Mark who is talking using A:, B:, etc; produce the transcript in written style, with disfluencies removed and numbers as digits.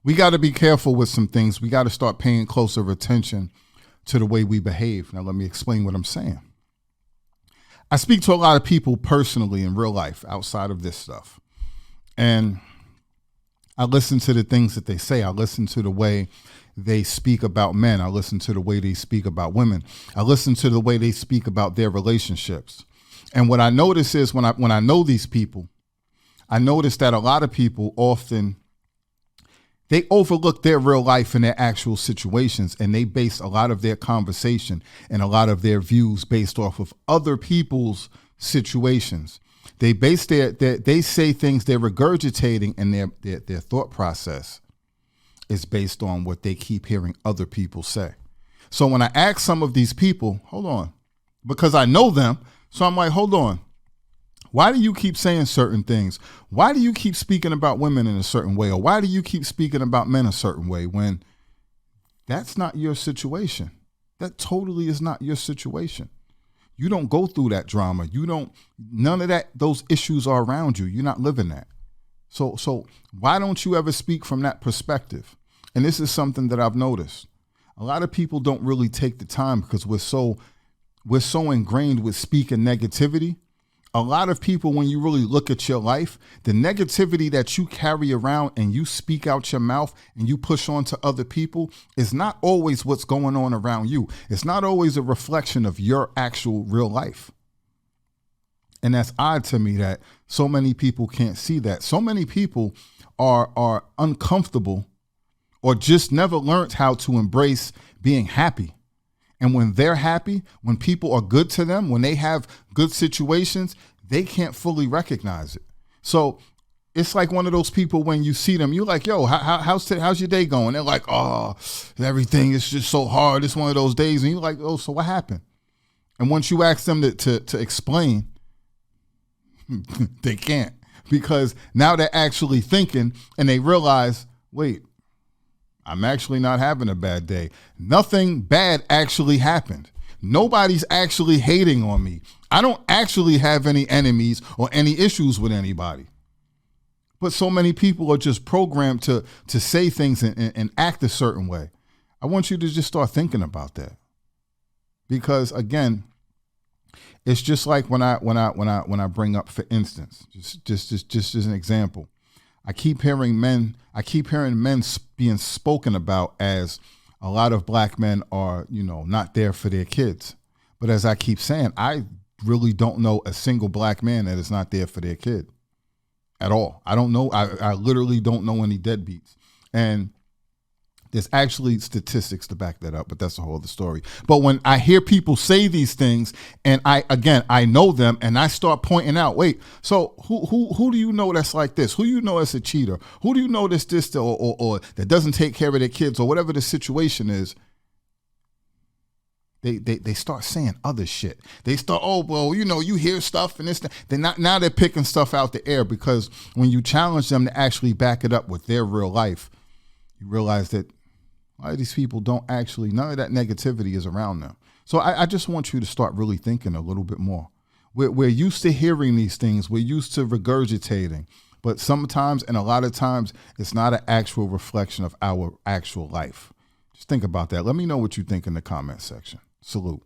A: We got to be careful with some things. We got to start paying closer attention to the way we behave. Now, let me explain what I'm saying. I speak to a lot of people personally in real life outside of this stuff. And I listen to the things that they say. I listen to the way they speak about men. I listen to the way they speak about women. I listen to the way they speak about their relationships. And what I notice is when I know these people, I notice that a lot of people often, they overlook their real life and their actual situations, and they base a lot of their conversation and a lot of their views based off of other people's situations. They base they say things they're regurgitating, and their thought process is based on what they keep hearing other people say. So when I ask some of these people, hold on, because I know them, so I'm like, hold on. Why do you keep saying certain things? Why do you keep speaking about women in a certain way? Or why do you keep speaking about men a certain way when that's not your situation? That totally is not your situation. You don't go through that drama. None of that, those issues are around you. You're not living that. So why don't you ever speak from that perspective? And this is something that I've noticed. A lot of people don't really take the time because we're so ingrained with speaking negativity. A lot of people, when you really look at your life, the negativity that you carry around and you speak out your mouth and you push on to other people is not always what's going on around you. It's not always a reflection of your actual real life. And that's odd to me that so many people can't see that. So many people are uncomfortable or just never learned how to embrace being happy. And when they're happy, when people are good to them, when they have good situations, they can't fully recognize it. So it's like one of those people when you see them, you're like, yo, how's your day going? They're like, oh, everything is just so hard. It's one of those days. And you're like, oh, so what happened? And once you ask them to explain, they can't, because now they're actually thinking and they realize, wait, I'm actually not having a bad day. Nothing bad actually happened. Nobody's actually hating on me. I don't actually have any enemies or any issues with anybody. But so many people are just programmed to say things and act a certain way. I want you to just start thinking about that. Because again, it's just like when I bring up, for instance, just as an example, I keep hearing men being spoken about as a lot of black men are, not there for their kids. But as I keep saying, I really don't know a single black man that is not there for their kid at all. I don't know. I literally don't know any deadbeats. And there's actually statistics to back that up, but that's a whole other story. But when I hear people say these things, and I know them, and I start pointing out, wait, so who do you know that's like this? Who do you know that's a cheater? Who do you know that's this or that doesn't take care of their kids or whatever the situation is? They start saying other shit. They start, oh, well, you hear stuff and this. Now they're picking stuff out the air, because when you challenge them to actually back it up with their real life, you realize that a lot of these people don't actually, none of that negativity is around them. So I just want you to start really thinking a little bit more. We're used to hearing these things. We're used to regurgitating. But sometimes, and a lot of times, it's not an actual reflection of our actual life. Just think about that. Let me know what you think in the comment section. Salute.